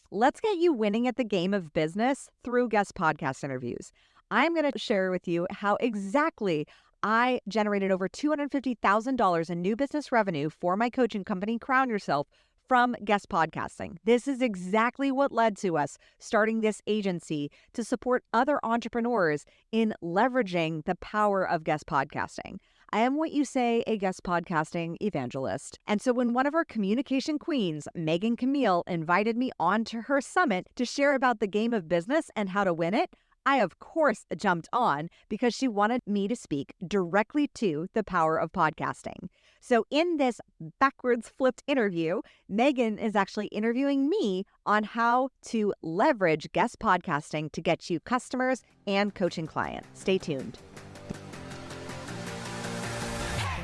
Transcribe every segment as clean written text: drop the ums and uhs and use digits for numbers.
Let's get you winning at the game of business through guest podcast interviews. I'm going to share with you how exactly I generated over $250,000 in new business revenue for my coaching company, Crown Yourself, from guest podcasting. This is exactly what led to us starting this agency to support other entrepreneurs in leveraging the power of guest podcasting. I am what you say, a guest podcasting evangelist. And so when one of our communication queens, Megan Camille, invited me onto her summit to share about the game of business and how to win it, I, of course, jumped on because she wanted me to speak directly to the power of podcasting. So in this backwards flipped interview, Megan is actually interviewing me on how to leverage guest podcasting to get you customers and coaching clients. Stay tuned.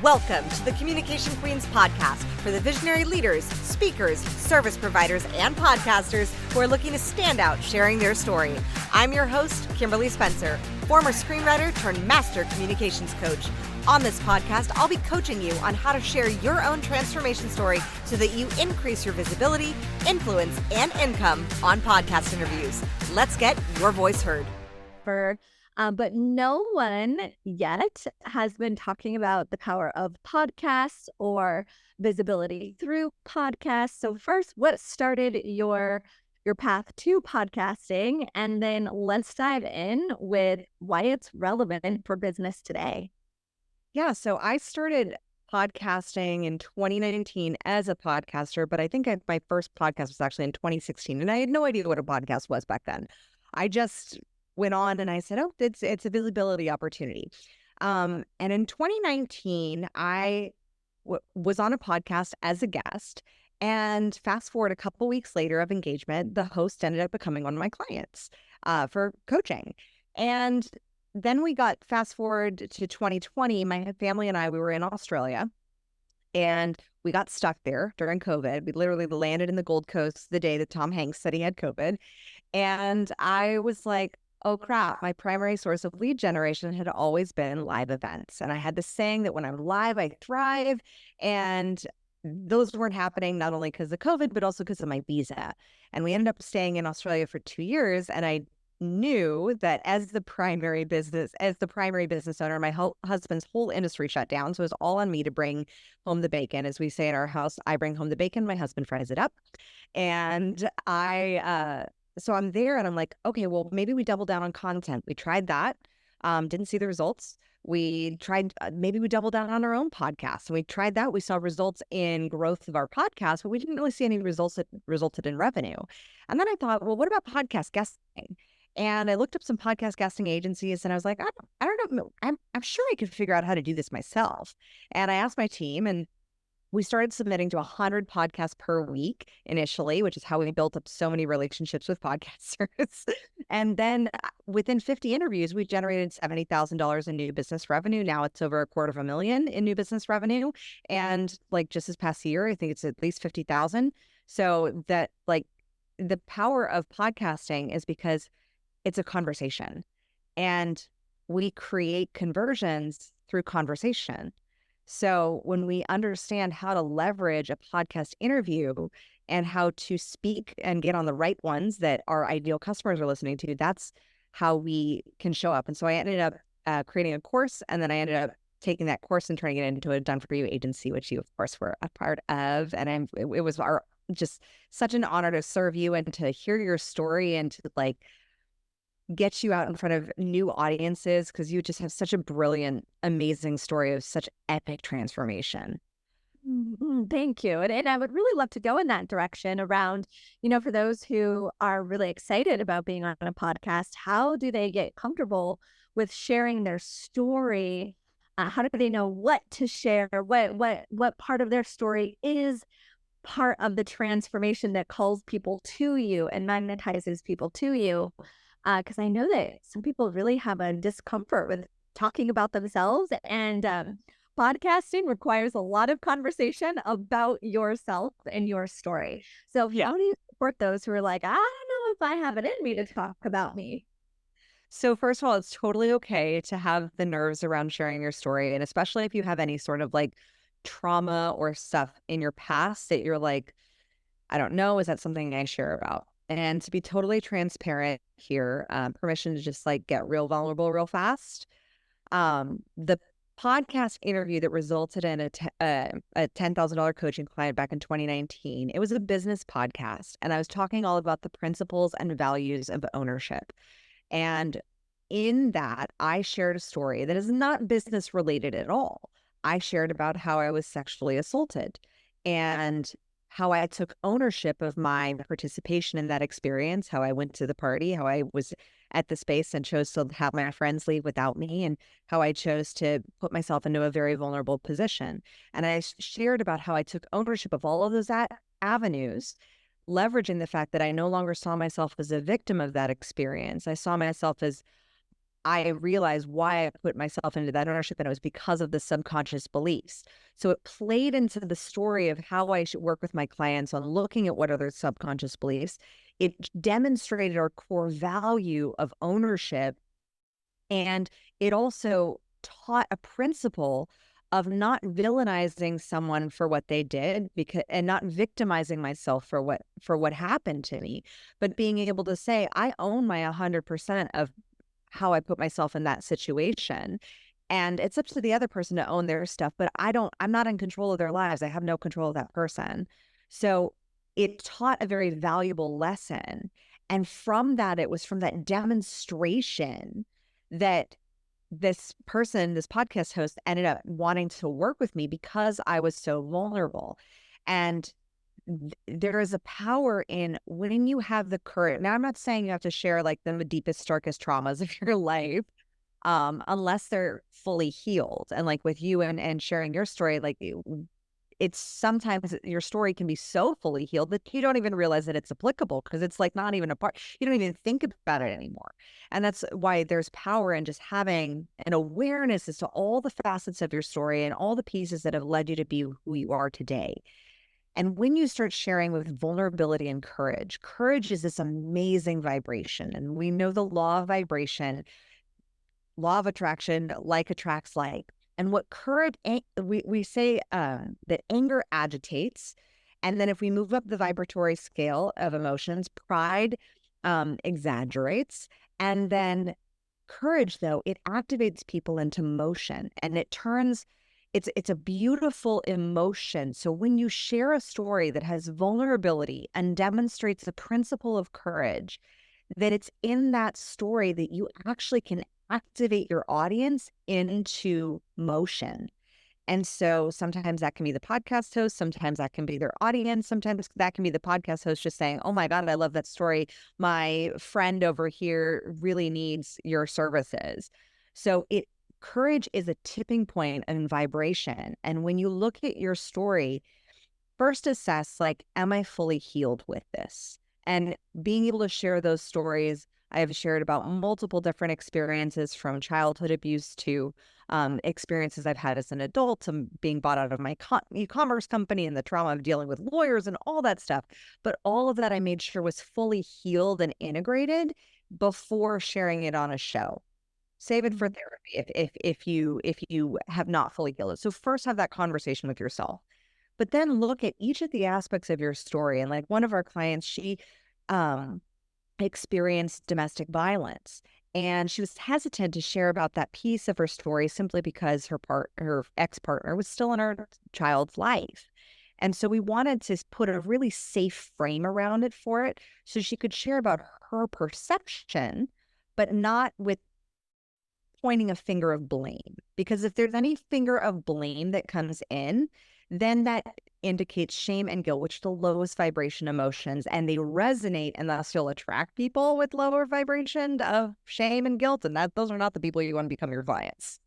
Welcome to the Communication Queens podcast for the visionary leaders, speakers, service providers, and podcasters who are looking to stand out sharing their story. I'm your host, Kimberly Spencer, former screenwriter turned master communications coach. On this podcast, I'll be coaching you on how to share your own transformation story so that you increase your visibility, influence, and income on podcast interviews. Let's get your voice heard. But no one yet has been talking about the power of podcasts or visibility through podcasts. So first, what started your path to podcasting? And then let's dive in with why it's relevant for business today. Yeah, so I started podcasting in 2019 as a podcaster, but I think my first podcast was actually in 2016, and I had no idea what a podcast was back then. I just went on and I said, oh, it's a visibility opportunity. And in 2019, I was on a podcast as a guest, and fast forward a couple weeks later of engagement, the host ended up becoming one of my clients for coaching. And then we got fast forward to 2020, my family and I, we were in Australia, and we got stuck there during COVID. We literally landed in the Gold Coast the day that Tom Hanks said he had COVID. And I was like, oh crap, my primary source of lead generation had always been live events. And I had this saying that when I'm live, I thrive. And those weren't happening not only because of COVID, but also because of my visa. And we ended up staying in Australia for 2 years. And I knew that as the primary business owner, my husband's whole industry shut down. So it was all on me to bring home the bacon. As we say in our house, I bring home the bacon, my husband fries it up. And so I'm there and I'm like, okay, well, maybe we double down on content. We tried that, didn't see the results. We tried, maybe we double down on our own podcast. And we tried that. We saw results in growth of our podcast, but we didn't really see any results that resulted in revenue. And then I thought, well, what about podcast guesting? And I looked up some podcast guesting agencies and I was like, I don't know. I'm sure I could figure out how to do this myself. And I asked my team, and we started submitting to 100 podcasts per week initially, which is how we built up so many relationships with podcasters. And then within 50 interviews, we generated $70,000 in new business revenue. Now it's over $250,000 in new business revenue. And like just this past year, I think it's at least 50,000. So that like the power of podcasting is because it's a conversation, and we create conversions through conversation. So when we understand how to leverage a podcast interview and how to speak and get on the right ones that our ideal customers are listening to, that's how we can show up. And so I ended up creating a course, and then I ended up taking that course and turning it into a done-for-you agency, which you, of course, were a part of. And it was just such an honor to serve you and to hear your story and to like get you out in front of new audiences, because you just have such a brilliant, amazing story of such epic transformation. Thank you. And I would really love to go in that direction around, for those who are really excited about being on a podcast, how do they get comfortable with sharing their story? How do they know what to share? What part of their story is part of the transformation that calls people to you and magnetizes people to you? Because I know that some people really have a discomfort with talking about themselves, and podcasting requires a lot of conversation about yourself and your story. So how do you support those who are like, I don't know if I have it in me to talk about me? So first of all, it's totally okay to have the nerves around sharing your story. And especially if you have any sort of like trauma or stuff in your past that you're like, I don't know, is that something I share about? And to be totally transparent here, permission to just like get real vulnerable real fast. The podcast interview that resulted in a $10,000 coaching client back in 2019, it was a business podcast. And I was talking all about the principles and values of ownership. And in that, I shared a story that is not business related at all. I shared about how I was sexually assaulted and how I took ownership of my participation in that experience, how I went to the party, how I was at the space and chose to have my friends leave without me, and how I chose to put myself into a very vulnerable position. And I shared about how I took ownership of all of those avenues, leveraging the fact that I no longer saw myself as a victim of that experience. I saw myself as, I realized why I put myself into that ownership, and it was because of the subconscious beliefs. So it played into the story of how I should work with my clients on looking at what are their subconscious beliefs. It demonstrated our core value of ownership, and it also taught a principle of not villainizing someone for what they did, and not victimizing myself for what happened to me, but being able to say, I own my 100% of how I put myself in that situation. And it's up to the other person to own their stuff, but I'm not in control of their lives. I have no control of that person. So it taught a very valuable lesson. And from that, it was from that demonstration that this person, this podcast host, ended up wanting to work with me because I was so vulnerable. And there is a power in when you have the courage. Now, I'm not saying you have to share like the deepest, darkest traumas of your life, unless they're fully healed. And like with you and sharing your story, like it's sometimes your story can be so fully healed that you don't even realize that it's applicable, because it's like not even a part. You don't even think about it anymore. And that's why there's power in just having an awareness as to all the facets of your story and all the pieces that have led you to be who you are today. And when you start sharing with vulnerability and courage, courage is this amazing vibration. And we know the law of vibration, law of attraction, like attracts like. And what courage, we say that anger agitates. And then if we move up the vibratory scale of emotions, pride exaggerates. And then courage, though, it activates people into motion, and it turns, it's a beautiful emotion. So when you share a story that has vulnerability and demonstrates the principle of courage, that it's in that story that you actually can activate your audience into motion. And so sometimes that can be the podcast host, sometimes that can be their audience, sometimes that can be the podcast host just saying, oh my God, I love that story. My friend over here really needs your services. So courage is a tipping point in vibration. And when you look at your story, first assess, like, am I fully healed with this? And being able to share those stories, I have shared about multiple different experiences, from childhood abuse to experiences I've had as an adult, to being bought out of my e-commerce company and the trauma of dealing with lawyers and all that stuff. But all of that I made sure was fully healed and integrated before sharing it on a show. Save it for therapy if you have not fully healed it. So first have that conversation with yourself, but then look at each of the aspects of your story. And like one of our clients, she experienced domestic violence, and she was hesitant to share about that piece of her story simply because her ex-partner was still in her child's life. And so we wanted to put a really safe frame around it for it, so she could share about her perception, but not with pointing a finger of blame. Because if there's any finger of blame that comes in, then that indicates shame and guilt, which are the lowest vibration emotions, and they resonate, and thus you'll attract people with lower vibration of shame and guilt. And those are not the people you want to become your clients.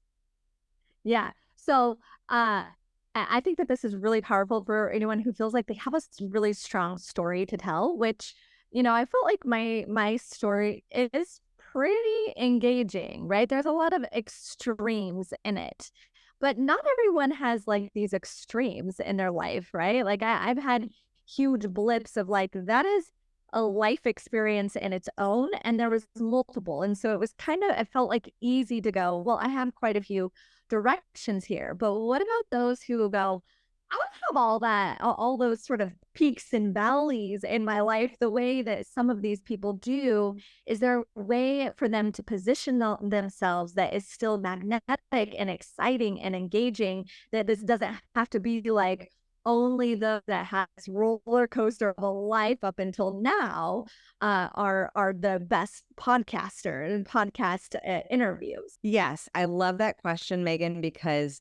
Yeah. So I think that this is really powerful for anyone who feels like they have a really strong story to tell, which, I felt like my story is pretty engaging, right? There's a lot of extremes in it, but not everyone has like these extremes in their life, right? Like I've had huge blips of like, that is a life experience in its own, and there was multiple. And so it felt like easy to go, well, I have quite a few directions here, but what about those who go, I would have all that, all those sort of peaks and valleys in my life, the way that some of these people do. Is there a way for them to position themselves that is still magnetic and exciting and engaging, that this doesn't have to be like only the that has roller coaster of a life up until now are the best podcaster and podcast interviews? Yes, I love that question, Megan, because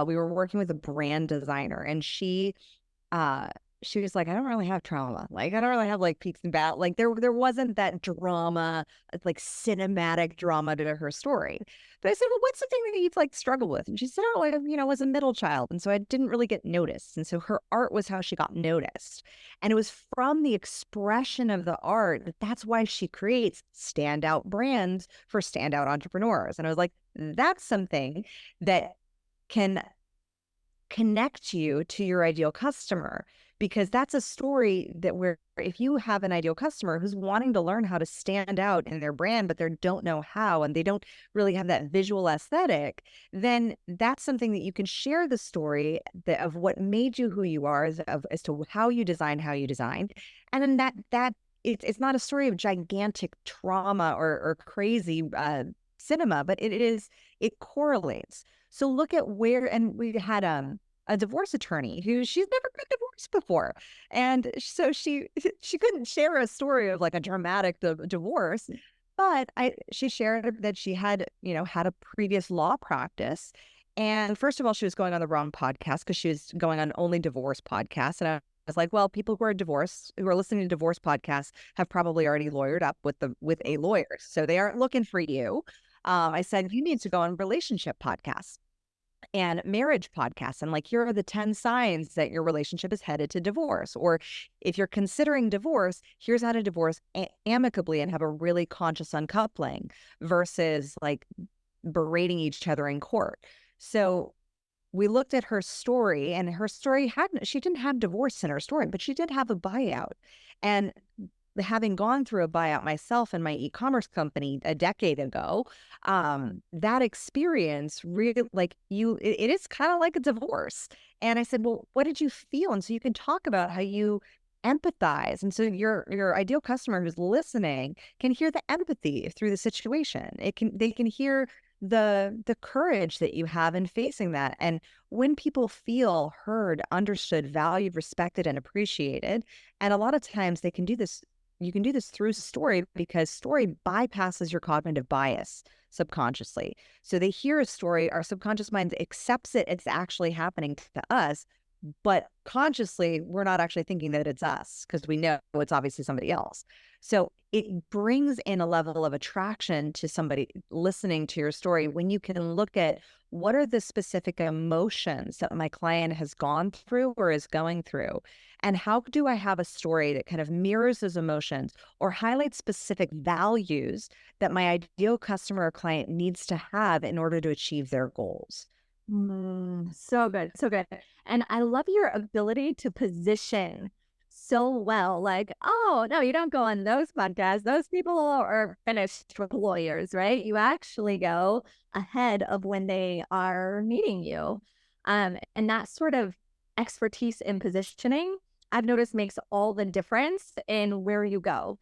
we were working with a brand designer, and uh she was like, I don't really have trauma. Like, I don't really have like peaks and valleys. Like, there wasn't that drama, like cinematic drama to her story. But I said, well, what's the thing that you've like struggled with? And she said, oh, was a middle child, and so I didn't really get noticed. And so her art was how she got noticed, and it was from the expression of the art that's why she creates standout brands for standout entrepreneurs. And I was like, that's something that can connect you to your ideal customer, because that's a story that where if you have an ideal customer who's wanting to learn how to stand out in their brand, but they don't know how, and they don't really have that visual aesthetic, then that's something that you can share the story of what made you who you are, as to how you design, and then that it's not a story of gigantic trauma or crazy cinema, but it correlates. So look at where, and we had a divorce attorney who she's never been divorced before, and so she couldn't share a story of like a dramatic divorce, but she shared that she had had a previous law practice, and first of all, she was going on the wrong podcast because she was going on only divorce podcasts, and I was like, well, people who are divorced, who are listening to divorce podcasts, have probably already lawyered up with a lawyer, so they aren't looking for you. I said, you need to go on relationship podcasts and marriage podcasts, and like, here are the 10 signs that your relationship is headed to divorce. Or if you're considering divorce, here's how to divorce amicably and have a really conscious uncoupling versus like berating each other in court. So we looked at her story, and her story she didn't have divorce in her story, but she did have a buyout. And having gone through a buyout myself in my e-commerce company a decade ago, that experience really, like, it is kind of like a divorce. And I said, well, what did you feel? And so you can talk about how you empathize. And so your ideal customer who's listening can hear the empathy through the situation. They can hear the courage that you have in facing that. And when people feel heard, understood, valued, respected, and appreciated, and a lot of times they can do this, you can do this through story, because story bypasses your cognitive bias subconsciously. So they hear a story, our subconscious mind accepts it, it's actually happening to us, but consciously we're not actually thinking that it's us, because we know it's obviously somebody else. So it brings in a level of attraction to somebody listening to your story when you can look at what are the specific emotions that my client has gone through or is going through, and how do I have a story that kind of mirrors those emotions or highlights specific values that my ideal customer or client needs to have in order to achieve their goals. So good, so good. And I love your ability to position so well. Like, oh, no, you don't go on those podcasts. Those people are finished with lawyers, right? You actually go ahead of when they are meeting you. And that sort of expertise in positioning, I've noticed, makes all the difference in where you go.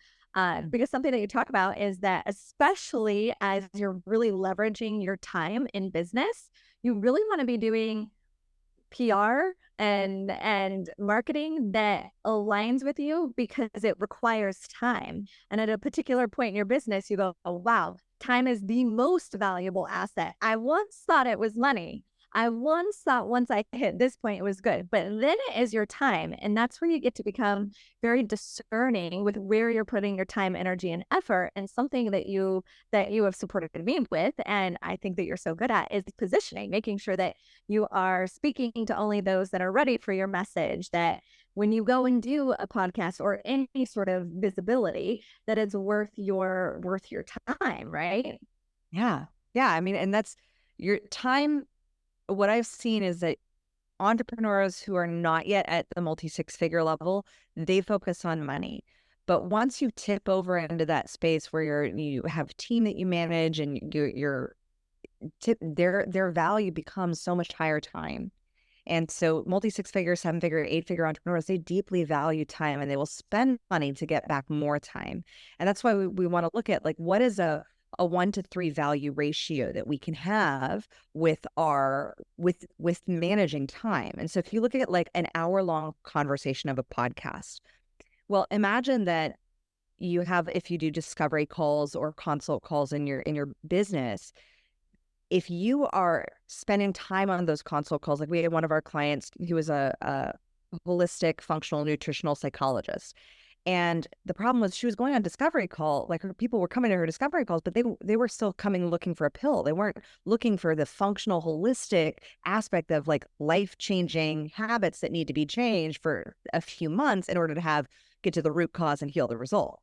Because something that you talk about is that, especially as you're really leveraging your time in business, you really want to be doing PR and marketing that aligns with you, because it requires time. And at a particular point in your business, you go, oh, wow, time is the most valuable asset. I once thought it was money. I once thought once I hit this point, it was good, but then it is your time. And that's where you get to become very discerning with where you're putting your time, energy, and effort. And something that you have supported me with, and I think that you're so good at, is positioning, making sure that you are speaking to only those that are ready for your message, that when you go and do a podcast or any sort of visibility, that it's worth your time, right? Yeah. Yeah. I mean, and that's your time. What I've seen is that entrepreneurs who are not yet at the multi-six-figure level, they focus on money. But once you tip over into that space where you have a team that you manage, and their value becomes so much higher time. And so multi 6-figure, 7-figure, 8-figure entrepreneurs, they deeply value time and they will spend money to get back more time. And that's why we want to look at like, what is a 1-to-3 value ratio that we can have with our with managing time. And so if you look at like an hour-long conversation of a podcast, well, imagine that you have, if you do discovery calls or consult calls in your business, if you are spending time on those consult calls, like we had one of our clients who was a holistic functional nutritional psychologist. And the problem was she was going on discovery call, like her people were coming to her discovery calls, but they were still coming looking for a pill. They weren't looking for the functional, holistic aspect of like life-changing habits that need to be changed for a few months in order to get to the root cause and heal the result.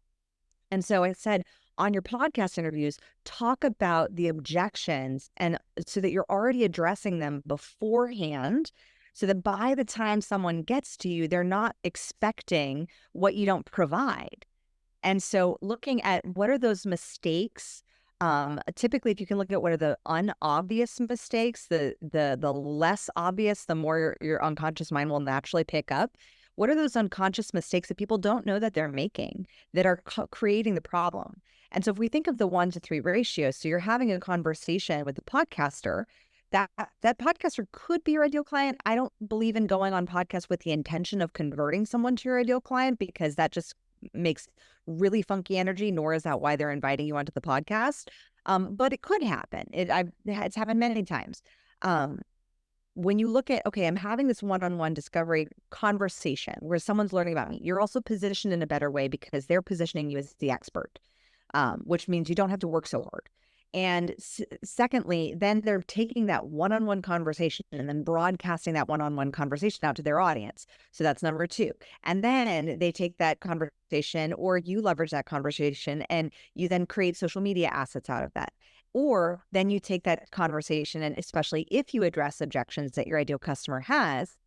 And so I said, on your podcast interviews, talk about the objections and so that you're already addressing them beforehand, so that by the time someone gets to you, they're not expecting what you don't provide. And so looking at what are those mistakes, typically if you can look at what are the unobvious mistakes, the less obvious, the more your unconscious mind will naturally pick up. What are those unconscious mistakes that people don't know that they're making that are creating the problem? And so if we think of the 1-to-3 ratio, so you're having a conversation with the podcaster, that podcaster could be your ideal client. I don't believe in going on podcasts with the intention of converting someone to your ideal client, because that just makes really funky energy, nor is that why they're inviting you onto the podcast. But it could happen. It's happened many times. When you look at, okay, I'm having this one-on-one discovery conversation where someone's learning about me, you're also positioned in a better way because they're positioning you as the expert, which means you don't have to work so hard. And secondly, then they're taking that one-on-one conversation and then broadcasting that one-on-one conversation out to their audience. So that's number 2. And then they take that conversation, or you leverage that conversation, and you then create social media assets out of that. Or then you take that conversation, and especially if you address objections that your ideal customer has,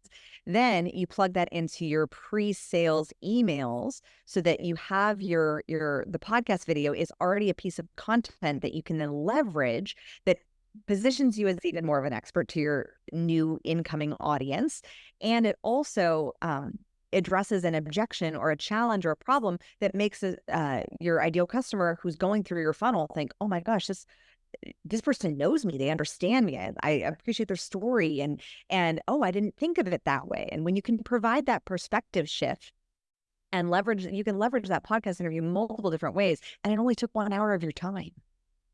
then you plug that into your pre-sales emails so that you have the podcast video is already a piece of content that you can then leverage that positions you as even more of an expert to your new incoming audience. And it also addresses an objection or a challenge or a problem that makes your ideal customer who's going through your funnel think, oh my gosh, this person knows me. They understand me. I appreciate their story. And oh, I didn't think of it that way. And when you can provide that perspective shift and you can leverage that podcast interview multiple different ways. And it only took 1 hour of your time.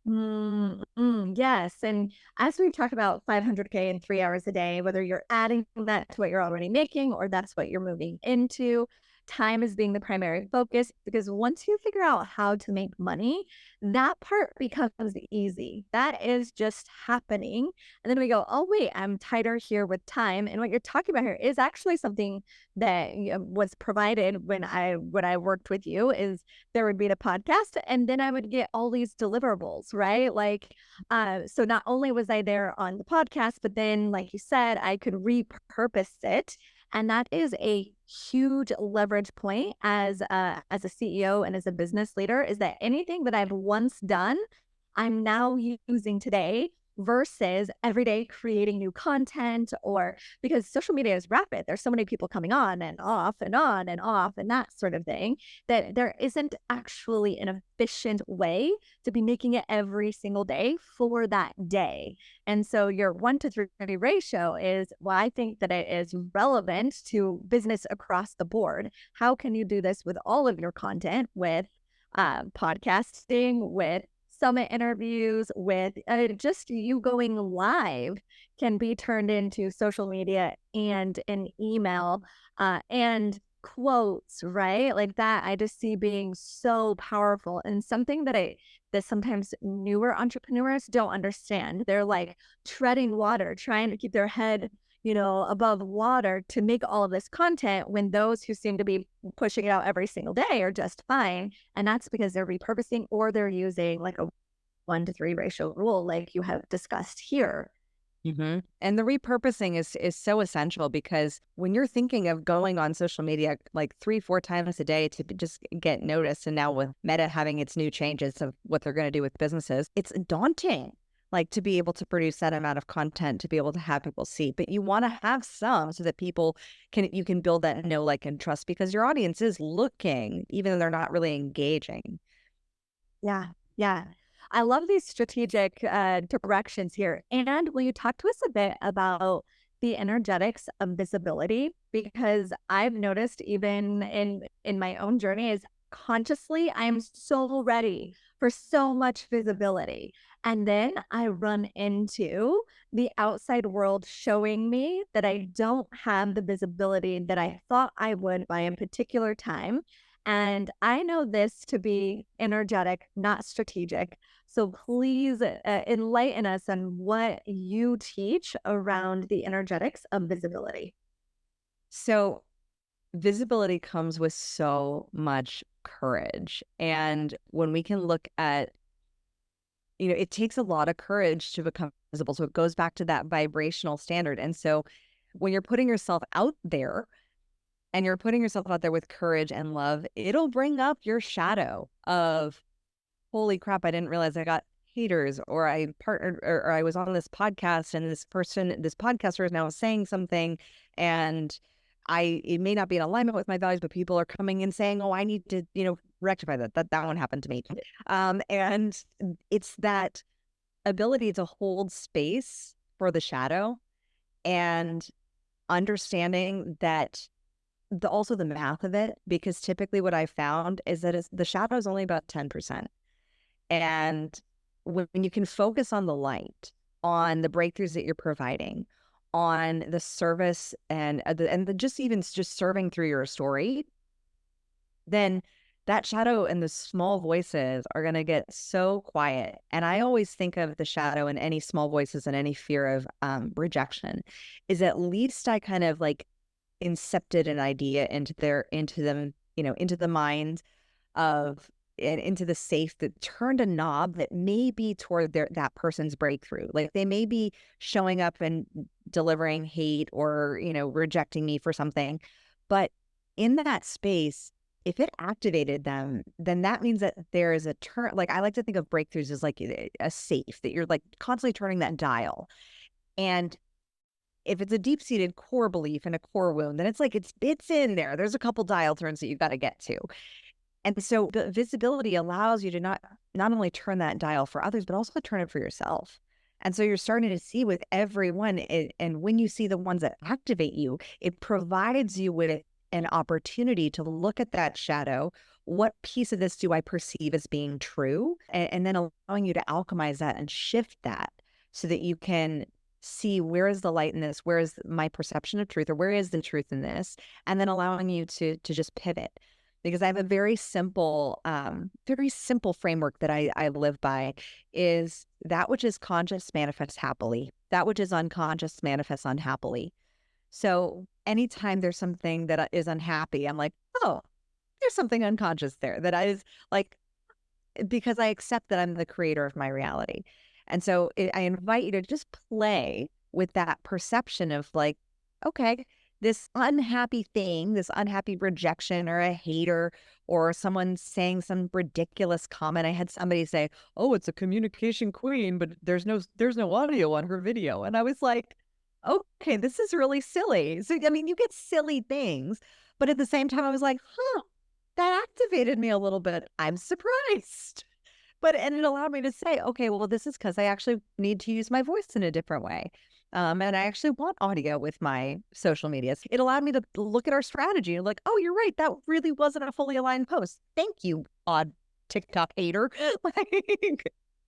Yes. And as we've talked about 500K in 3 hours a day, whether you're adding that to what you're already making or that's what you're moving into, time is being the primary focus, because once you figure out how to make money, that part becomes easy. That is just happening. And then we go, oh, wait, I'm tighter here with time. And what you're talking about here is actually something that was provided when I worked with you. Is there would be the podcast, and then I would get all these deliverables, right? Like, so not only was I there on the podcast, but then, like you said, I could repurpose it. And that is a huge leverage point as a CEO and as a business leader, is that anything that I've once done, I'm now using today, versus every day creating new content, or because social media is rapid. There's so many people coming on and off and on and off and that sort of thing, that there isn't actually an efficient way to be making it every single day for that day. And so your 1-to-3 ratio is, well, I think that it is relevant to business across the board. How can you do this with all of your content, with podcasting, with summit interviews, with just you going live can be turned into social media and an email and quotes, right? Like that, I just see being so powerful, and something that sometimes newer entrepreneurs don't understand. They're like treading water, trying to keep their head, above water to make all of this content, when those who seem to be pushing it out every single day are just fine. And that's because they're repurposing, or they're using like a 1-to-3 ratio rule, like you have discussed here. Mm-hmm. And the repurposing is so essential, because when you're thinking of going on social media like 3-4 times a day to just get noticed, and now with Meta having its new changes of what they're going to do with businesses, it's daunting. like to be able to produce that amount of content, to be able to have people see. But you want to have some so that you can build that know, like, and trust, because your audience is looking, even though they're not really engaging. Yeah. Yeah. I love these strategic directions here. And will you talk to us a bit about the energetics of visibility? Because I've noticed even in my own journey is consciously I am so ready for so much visibility. And then I run into the outside world showing me that I don't have the visibility that I thought I would by a particular time. And I know this to be energetic, not strategic. So please enlighten us on what you teach around the energetics of visibility. So visibility comes with so much courage. And when we can look at, it takes a lot of courage to become visible. So it goes back to that vibrational standard. And so when you're putting yourself out there, and you're putting yourself out there with courage and love, it'll bring up your shadow of, holy crap, I didn't realize I got haters, or I partnered, or I was on this podcast and this podcaster is now saying something, and it may not be in alignment with my values, but people are coming and saying, oh, I need to, rectify that. That one happened to me. And it's that ability to hold space for the shadow, and understanding that also the math of it, because typically what I found is that the shadow is only about 10%. And when you can focus on the light, on the breakthroughs that you're providing, on the service, and just serving through your story, then that shadow and the small voices are going to get so quiet. And I always think of the shadow and any small voices and any fear of rejection is, at least I kind of like incepted an idea into the mind of, and into the safe, that turned a knob that may be toward that person's breakthrough. Like they may be showing up and delivering hate, or rejecting me for something, but in that space, if it activated them, then that means that there is a turn. Like I like to think of breakthroughs as like a safe that you're like constantly turning that dial. And if it's a deep-seated core belief and a core wound, then it's like it's in there. There's a couple dial turns that you've got to get to. And so the visibility allows you to not only turn that dial for others, but also turn it for yourself. And so you're starting to see with everyone, and when you see the ones that activate you, it provides you with an opportunity to look at that shadow. What piece of this do I perceive as being true? And then allowing you to alchemize that and shift that, so that you can see, where is the light in this? Where is my perception of truth, or where is the truth in this? And then allowing you to just pivot. Because I have a very simple framework that I live by, is that which is conscious manifests happily. That which is unconscious manifests unhappily. So anytime there's something that is unhappy, I'm like, oh, there's something unconscious there that is like, because I accept that I'm the creator of my reality. And so I invite you to just play with that perception of like, okay, this unhappy thing, this unhappy rejection, or a hater, or someone saying some ridiculous comment. I had somebody say, oh, it's a communication queen, but there's no audio on her video. And I was like, okay, this is really silly. So, I mean, you get silly things, but at the same time, I was like, that activated me a little bit. I'm surprised. And it allowed me to say, okay, well, this is because I actually need to use my voice in a different way. And I actually want audio with my social medias. It allowed me to look at our strategy and like, oh, you're right. That really wasn't a fully aligned post. Thank you, odd TikTok hater.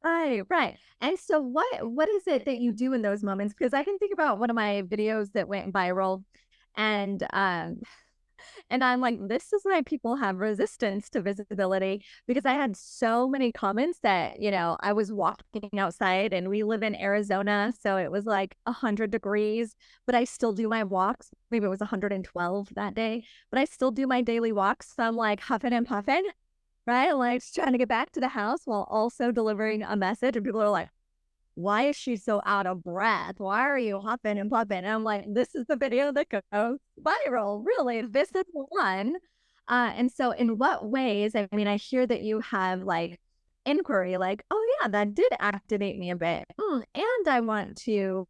Right. And so what is it that you do in those moments? Because I can think about one of my videos that went viral, and I'm like, this is why people have resistance to visibility, because I had so many comments that, I was walking outside, and we live in Arizona. So it was like 100 degrees, but I still do my walks. Maybe it was 112 that day, but I still do my daily walks. So I'm like huffing and puffing, right? Like trying to get back to the house while also delivering a message. And people are like, why is she so out of breath? Why are you huffing and puffing? And I'm like, this is the video that goes viral. Really, this is one. And so in what ways, I mean, I hear that you have like inquiry, like, oh yeah, that did activate me a bit. And I want to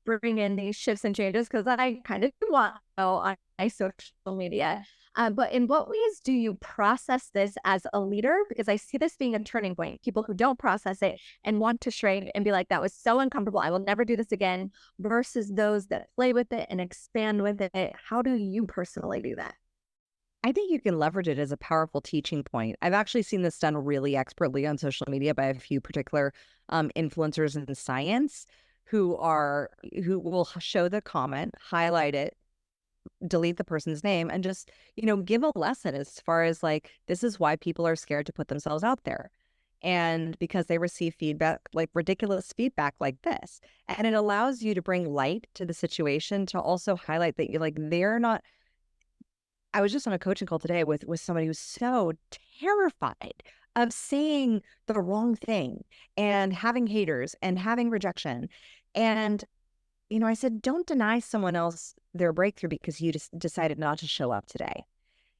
bring in these shifts and changes because I kind of want to go on my social media. But in what ways do you process this as a leader? Because I see this being a turning point. People who don't process it and want to shrink and be like, that was so uncomfortable, I will never do this again, versus those that play with it and expand with it. How do you personally do that? I think you can leverage it as a powerful teaching point. I've actually seen this done really expertly on social media by a few particular influencers in science who will show the comment, highlight it, delete the person's name, and just, give a lesson as far as like, this is why people are scared to put themselves out there. And because they receive feedback, like ridiculous feedback like this. And it allows you to bring light to the situation, to also highlight that you're like, they're not. I was just on a coaching call today with somebody who's so terrified of saying the wrong thing and having haters and having rejection. And, I said, don't deny someone else their breakthrough because you just decided not to show up today.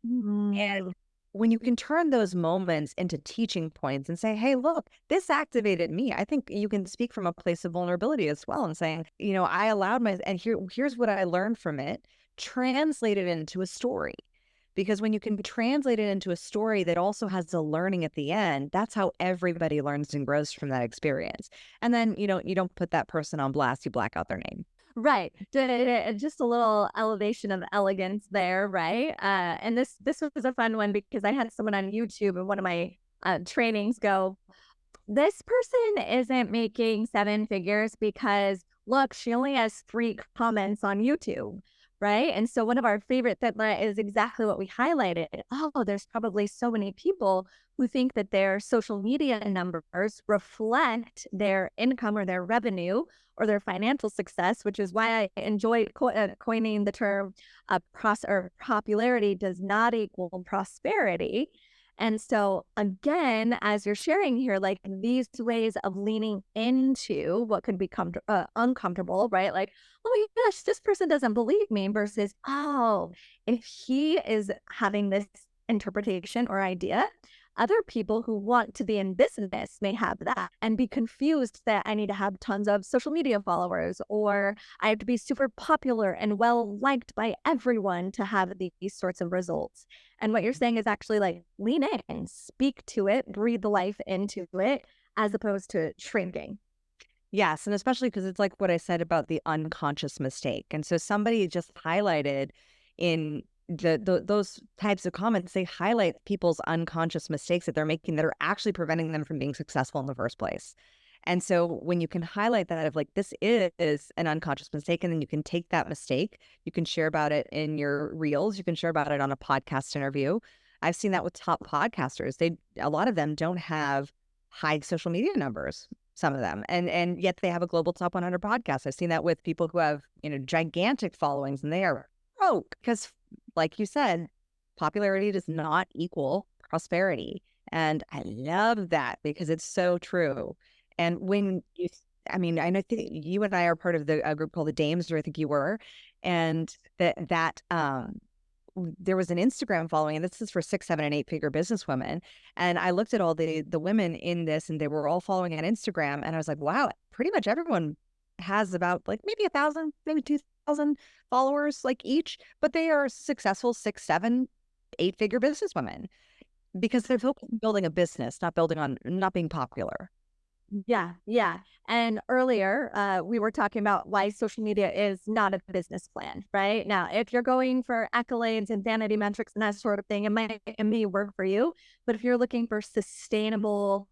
And when you can turn those moments into teaching points and say, hey, look, this activated me. I think you can speak from a place of vulnerability as well and saying, I allowed and here's what I learned from it, translate it into a story. Because when you can translate it into a story that also has a learning at the end, that's how everybody learns and grows from that experience. And then, you don't put that person on blast, you black out their name. Right. Just a little elevation of elegance there, right? And this was a fun one because I had someone on YouTube in one of my trainings go, this person isn't making 7 figures because look, she only has 3 comments on YouTube. Right. And so one of our favorite that is exactly what we highlighted. Oh, there's probably so many people who think that their social media numbers reflect their income or their revenue or their financial success, which is why I enjoy coining the term popularity does not equal prosperity. And so again, as you're sharing here, like these ways of leaning into what could become uncomfortable, right? Like, oh my gosh, this person doesn't believe me versus, oh, if he is having this interpretation or idea, other people who want to be in business may have that and be confused that I need to have tons of social media followers or I have to be super popular and well liked by everyone to have these sorts of results. And what you're saying is actually like lean in, speak to it, breathe the life into it, as opposed to shrinking. Yes. And especially because it's like what I said about the unconscious mistake. And so somebody just highlighted in those types of comments, they highlight people's unconscious mistakes that they're making that are actually preventing them from being successful in the first place. And so when you can highlight that of like, this is an unconscious mistake, and then you can take that mistake, you can share about it in your reels, you can share about it on a podcast interview. I've seen that with top podcasters. A lot of them don't have high social media numbers, some of them, and yet they have a global top 100 podcast. I've seen that with people who have, gigantic followings, and they are broke because, like you said, popularity does not equal prosperity. And I love that because it's so true. And when I know you and I are part of a group called the Dames, or I think you were, and that there was an Instagram following, and this is for 6, 7, and 8-figure businesswomen. And I looked at all the women in this, and they were all following on Instagram, and I was like, wow, pretty much everyone has about like maybe 1,000, maybe 2,000 followers like each, but they are successful 6, 7, 8-figure businesswomen because they're focused on building a business, not being popular. Yeah, yeah. And earlier, we were talking about why social media is not a business plan, right? Now, if you're going for accolades and vanity metrics and that sort of thing, it may work for you. But if you're looking for sustainable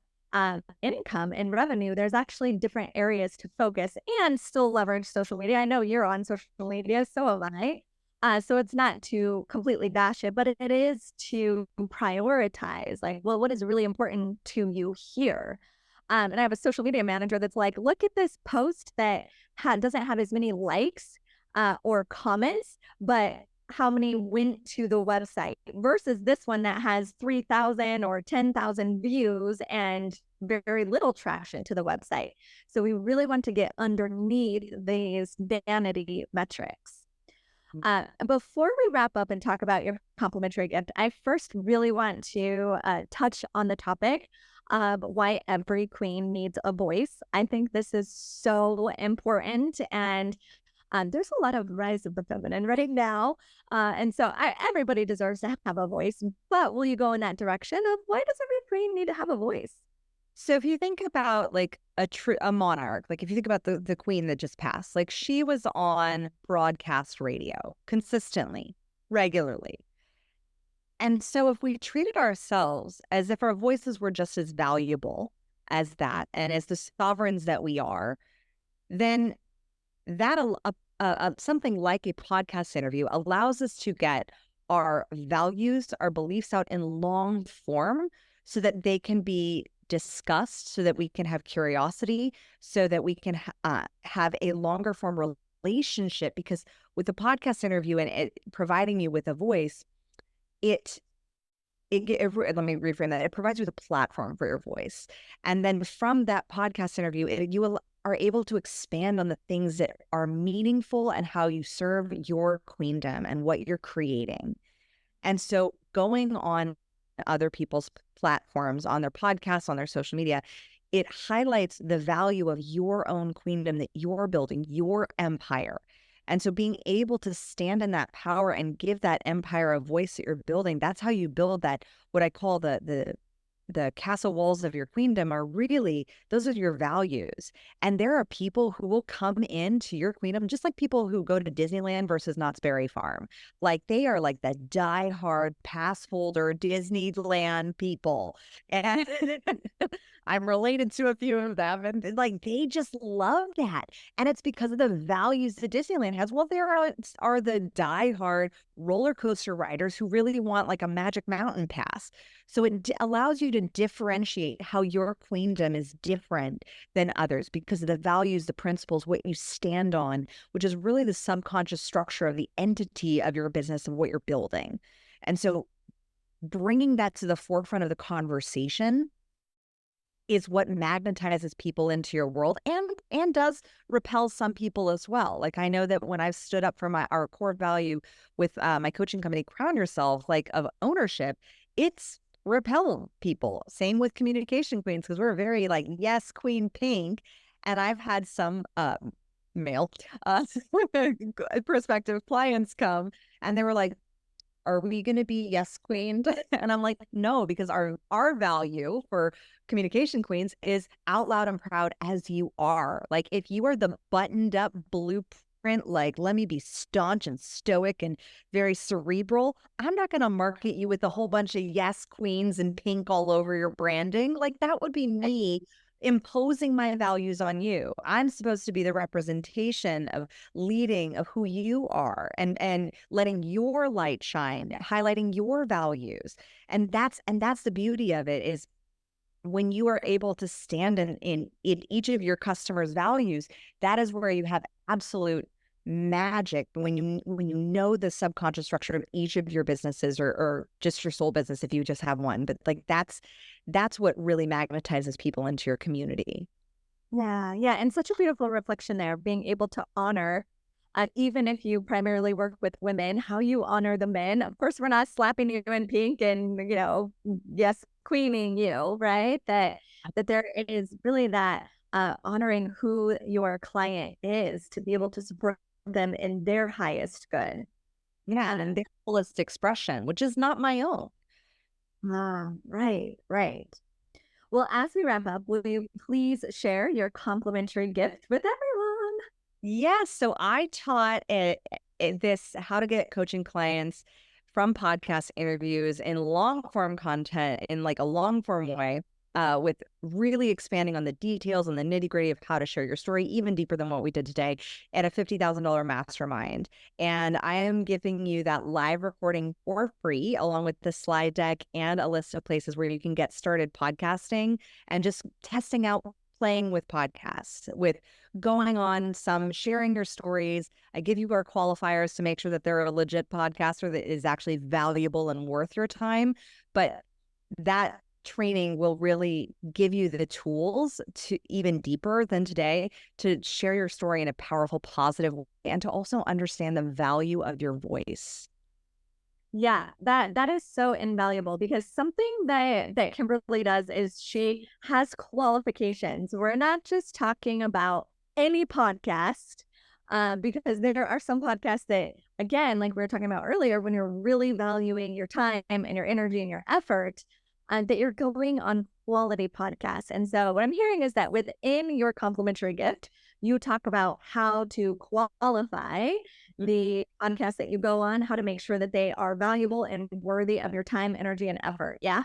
income and revenue, there's actually different areas to focus and still leverage social media. I know you're on social media, so am I. So it's not to completely bash it, but it is to prioritize, like, well, what is really important to you here? And I have a social media manager that's like, look at this post that doesn't have as many likes or comments, but how many went to the website versus this one that has 3,000 or 10,000 views and very little traction to the website. So we really want to get underneath these vanity metrics. Before we wrap up and talk about your complimentary gift, I first really want to touch on the topic of why every queen needs a voice. I think this is so important, and there's a lot of rise of the feminine right now, and so everybody deserves to have a voice. But will you go in that direction of why does every queen need to have a voice? So if you think about like a monarch, like if you think about the queen that just passed, like she was on broadcast radio consistently, regularly. And so if we treated ourselves as if our voices were just as valuable as that and as the sovereigns that we are, then that something like a podcast interview allows us to get our values, our beliefs out in long form so that they can be discussed, so that we can have curiosity, so that we can have a longer form relationship. Because with the podcast interview and it providing you with a voice, let me reframe that. It provides you with a platform for your voice. And then from that podcast interview, you are able to expand on the things that are meaningful and how you serve your queendom and what you're creating. And so going on other people's platforms, on their podcasts, on their social media, it highlights the value of your own queendom that you're building, your empire. And so being able to stand in that power and give that empire a voice that you're building, that's how you build that, what I call the castle walls of your queendom are really, those are your values. And there are people who will come into your queendom, just like people who go to Disneyland versus Knott's Berry Farm. Like they are like the diehard pass holder Disneyland people. And I'm related to a few of them. And like, they just love that. And it's because of the values that Disneyland has. Well, there are the diehard roller coaster riders who really want like a Magic Mountain pass. So it allows you to differentiate how your queendom is different than others because of the values, the principles, what you stand on, which is really the subconscious structure of the entity of your business and what you're building. And so bringing that to the forefront of the conversation is what magnetizes people into your world and does repel some people as well. Like I know that when I've stood up for our core value with my coaching company, Crown Yourself, like of ownership, it's repel people. Same with communication queens, because we're very like, yes, queen pink. And I've had some male prospective clients come and they were like, are we going to be yes queened? And I'm like, no, because our value for communication queens is out loud and proud as you are. Like if you are the buttoned up blueprint, like let me be staunch and stoic and very cerebral, I'm not going to market you with a whole bunch of yes queens and pink all over your branding. Like that would be me imposing my values on you. I'm supposed to be the representation of leading of who you are and letting your light shine, highlighting your values. And that's the beauty of it is when you are able to stand in each of your customers' values, that is where you have absolute magic when you know the subconscious structure of each of your businesses or just your soul business if you just have one. But like that's what really magnetizes people into your community. Yeah, yeah. And such a beautiful reflection there, being able to honor, even if you primarily work with women, how you honor the men. Of course, we're not slapping you in pink and, yes, queening you, right? That there is really that honoring who your client is to be able to support them in their highest good. Yeah, and their fullest expression, which is not my own. Right, right. Well, as we wrap up, will you please share your complimentary gift with everyone? Yes. So I taught this how to get coaching clients from podcast interviews in long form content in like a long form way, with really expanding on the details and the nitty gritty of how to share your story, even deeper than what we did today at a $50,000 mastermind. And I am giving you that live recording for free, along with the slide deck and a list of places where you can get started podcasting and just testing out playing with podcasts, with going on some, sharing your stories. I give you our qualifiers to make sure that they're a legit podcaster that is actually valuable and worth your time. But that training will really give you the tools to even deeper than today to share your story in a powerful, positive way and to also understand the value of your voice. Yeah, that is so invaluable because something that Kimberly does is she has qualifications. We're not just talking about any podcast, because there are some podcasts that, again, like we were talking about earlier, when you're really valuing your time and your energy and your effort, that you're going on quality podcasts. And so what I'm hearing is that within your complimentary gift, you talk about how to qualify the podcasts that you go on, how to make sure that they are valuable and worthy of your time, energy, and effort. Yeah.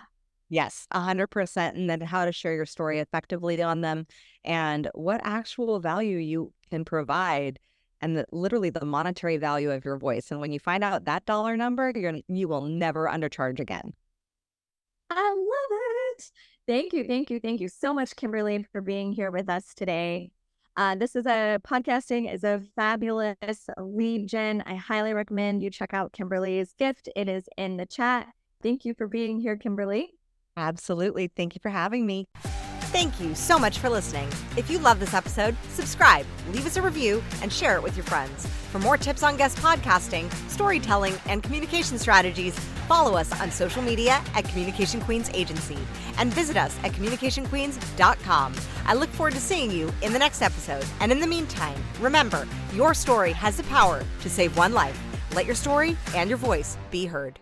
Yes, 100%. And then how to share your story effectively on them and what actual value you can provide and literally the monetary value of your voice. And when you find out that dollar number, you will never undercharge again. I love it. Thank you. Thank you. Thank you so much, Kimberly, for being here with us today. Podcasting is a fabulous lead gen. I highly recommend you check out Kimberly's gift. It is in the chat. Thank you for being here, Kimberly. Absolutely. Thank you for having me. Thank you so much for listening. If you love this episode, subscribe, leave us a review, and share it with your friends. For more tips on guest podcasting, storytelling, and communication strategies, follow us on social media at Communication Queens Agency and visit us at communicationqueens.com. I look forward to seeing you in the next episode. And in the meantime, remember, your story has the power to save one life. Let your story and your voice be heard.